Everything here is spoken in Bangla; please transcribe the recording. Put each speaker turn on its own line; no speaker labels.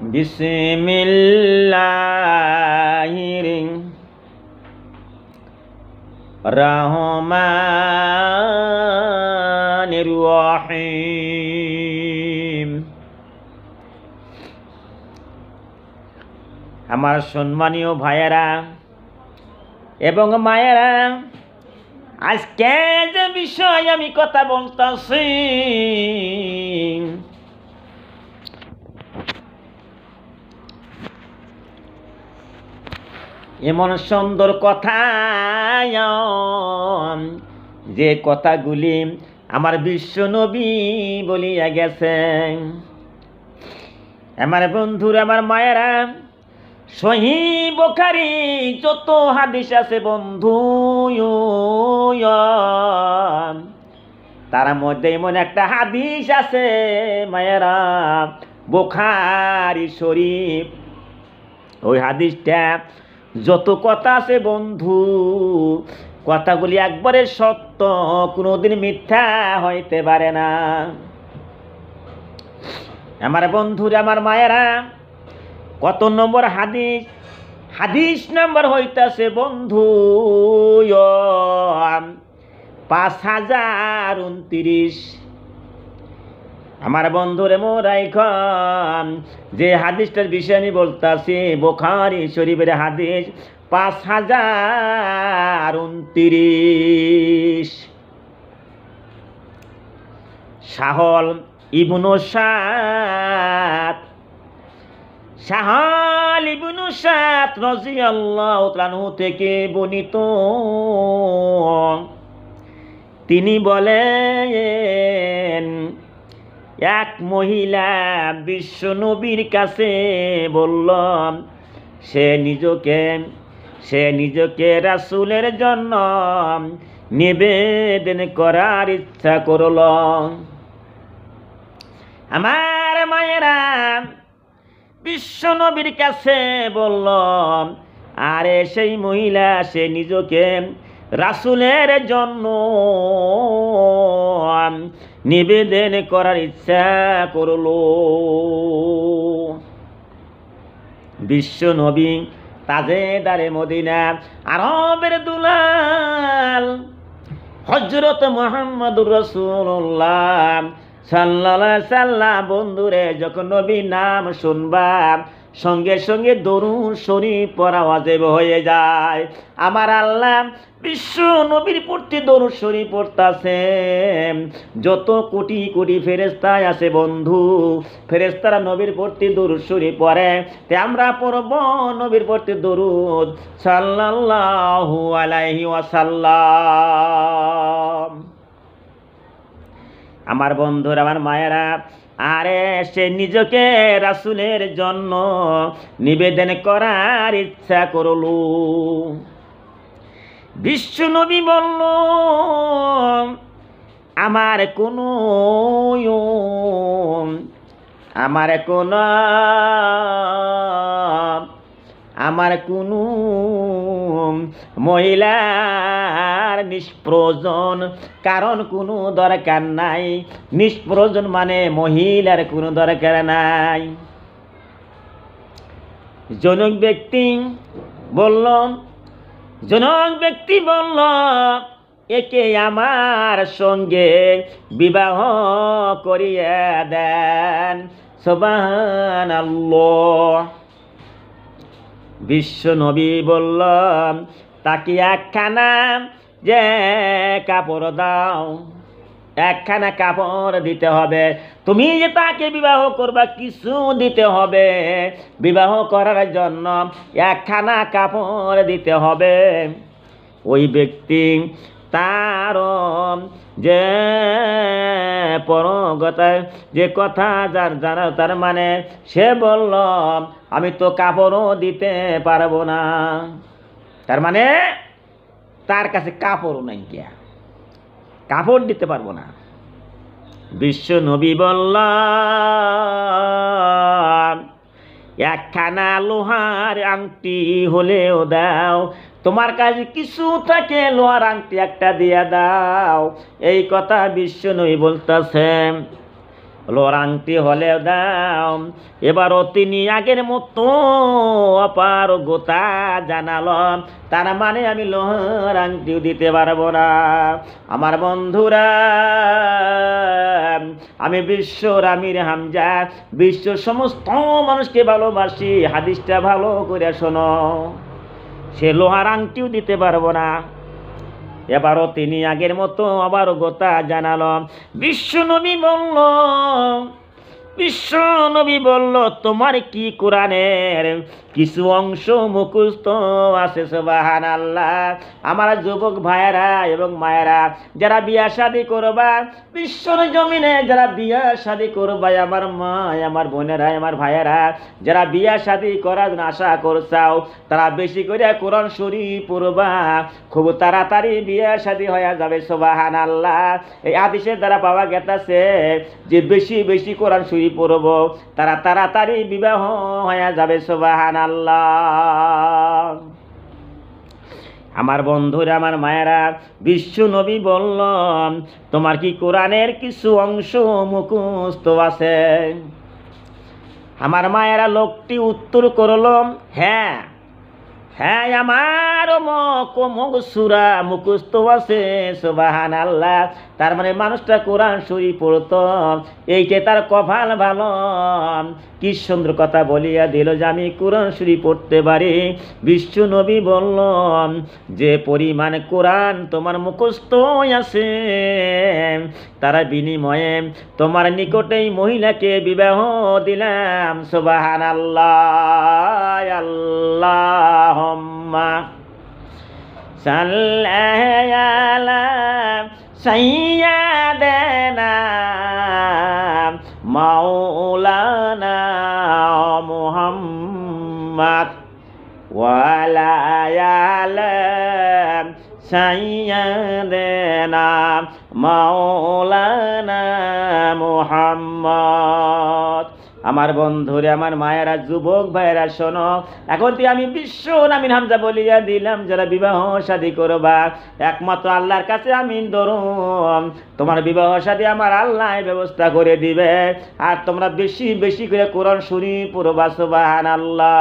বিসমিল্লাহির রহমানির রহিম। আমার সম্মানীয় ভাইয়েরা এবং মায়েরা, আজকে যে বিষয় আমি কথা বলতেছি এমন সুন্দর কথা, যে কথাগুলি আমার বিশ্ব নবী বলিয়া গেছেন। আমার বন্ধুরা, আমার মায়েরা, সহিহ বুখারী যত হাদিস আছে বন্ধু, তার মধ্যে এমন একটা হাদিস আছে মায়েরা, বুখারী শরীফ। ওই হাদিসটা যত কথা আছে বন্ধু, কথাগুলি একবারে সত্য, কোনোদিন মিথ্যা হইতে পারে না। আমার বন্ধুরা, আমার মায়েরা, কত নম্বর হাদিস? হাদিস নম্বর হইতাছে বন্ধু 5029। আমার বন্ধুরে মোরাইখন যে হাদিসটার বিষয়ে আমি বলতাছি, বুখারী শরীফের হাদিস 5029। সাহল ইবনু সাদ রাদিয়াল্লাহু তাআলা থেকে বর্ণিত। তিনি বলেন, এক মহিলা বিশ্ব নবীর কাছে বলল, সে নিজকে রাসূলের জন্য নিবেদন করার ইচ্ছা করল। আমার মায়েরা, বিশ্ব নবীর কাছে বলল, আরে সেই মহিলা সে নিজকে রাসূলের জন্য নিবেদন করার ইচ্ছা করল। বিশ্ব নবী তাজেদারে মদিনা, আরবের দুলাল হযরত মুহাম্মদুর রাসূলুল্লাহ সাল্লাল্লাহু আলাইহি সাল্লাম, বন্ধুরে, যখন নবীর নাম শুনবা সঙ্গে সঙ্গে দরুদ শরীফ পড়া ওয়াজিব হয়ে যায়। আমার আল্লাহ বিশ্ব নবীর প্রতি দরুদ শরীফ পড়তাছে। যত কোটি কোটি ফেরেশতা আছে বন্ধু, ফেরেশতারা নবীর প্রতি দরুদ শরীফ পড়ে, তে আমরা পড়ব নবীর প্রতি দরুদ সাল্লাল্লাহু আলাইহি ওয়াসাল্লাম। আমার বন্ধুরা, আমার মায়েরা, আরে সে নিজকে রাসূলের জন্য নিবেদন করার ইচ্ছা করল। বিশ্ব নবী বলল, আমার কোনো মহিলার নিষ্প্রয়োজন, কারণ কোনো দরকার নাই। নিষ্প্রয়োজন মানে মহিলার কোনো দরকার নাই। জনক ব্যক্তি বলল, একে আমার সঙ্গে বিবাহ করিয়ে দেন। সুবহানাল্লাহ। বিশ্ব নবী বলল, তাকে একখানা যে কাপড় দাও, একখানা কাপড় দিতে হবে। তুমি যে তাকে বিবাহ করবা, কিছু দিতে হবে। বিবাহ করার জন্য একখানা কাপড় দিতে হবে। ওই ব্যক্তি তার যে পরগতা যে কথা জানা, তার মানে সে বলল, আমি তো কাপড়ও দিতে পারবো না। তার মানে তার কাছে কাপড়ও নাই, কাপড় দিতে পারবো না। বিশ্ব নবী বলল, একখানা লোহার আংটি হলেও দাও, তোমার কাছে কিছু থাকে লোহার আংটি একটা দিয়া দাও। এই কথা বিশ্ব নবী বলতেছে। লোহার আংটি হলেও দাও। এবারও তিনি আগের মতো অপারগতা জানালো, তার মানে আমি লোহার আংটিও দিতে পারবো না। আমার বন্ধুরা, আমি বিশ্বর আমির হামজা, বিশ্ব সমস্ত মানুষকে ভালোবাসি, হাদিসটা ভালো করে শোনো, সে লোহার আংটিও দিতে পারবো না। এবারও তিনি আগের মতো অপারগতা জানালো। বিশ্ব নবী বলল, তোমার কি কোরআনের কিছু অংশ মুখস্থ আছে? সুবহানাল্লাহ। আমার যুবক ভাইয়েরা এবং মায়েরা, যারা বিয়া শাদী করবা, বিশ্বর জমিনে যারা বিয়া শাদী করবা, আমার মা, আমার বোনেরা, আমার ভাইয়েরা, যারা বিয়া শাদী করার জন্য আশা করছাও, তারা বেশি করে কোরআন শরীফ পড়বা, খুব তাড়াতাড়ি বিয়া শাদী হয়ে যাবে। সুবহানাল্লাহ। এই হাদিসের দ্বারা পাওয়া গেছে যে বেশি বেশি কোরআন শরীফ পড়ব, তারা তাড়াতাড়ি বিবাহ হয়ে যাবে। সুবহানাল্লাহ। আমার বন্ধুরা, আমার মায়েরা, বিশ্ব নবী বলল, তোমার কি কোরআনের কিছু অংশ মুখস্থ আছে? আমার মায়েরা, লোকটি উত্তর করল, হ্যাঁ হ্যাঁ, আমার অমুক সূরা মুখস্থ আছে। সুবহানাল্লাহ। তার মানে মানুষটা কোরআন শরীফ পড়তো, এইটা তার কপাল ভালো। কি সুন্দর কথা বলিয়া দিল যে আমি কোরআন শরীফ পড়তে পারি। বিশ্ব নবী বলল, যে পরিমাণ কোরআন তোমার মুখস্থ আছে, তার বিনিময়ে তোমার নিকটেই মহিলাকে বিবাহ দিলাম। সুবহানাল্লাহ। আল্লাহুম্মা সাল্লি আলা সাইয়্যিদিনা মাওলানা মুহাম্মদ ওয়া আলা আলি সাইয়্যিদিনা মাওলানা মুহাম্মদ। আমার বন্ধুরে, আমার মায়েরা, যুবক ভাইয়েরা, শোনো, এখন তুই আমি বিশ্ব আমিন হামজা বলিয়া দিলাম, যারা বিবাহ শাদী করবা, একমাত্র আল্লাহর কাছে আমিন ধরো, তোমার বিবাহ শাদী আমার আল্লাহ ব্যবস্থা করে দিবে। আর তোমরা বেশি বেশি করে কোরআন শরীফ পড়বা। সুবহানাল্লাহ।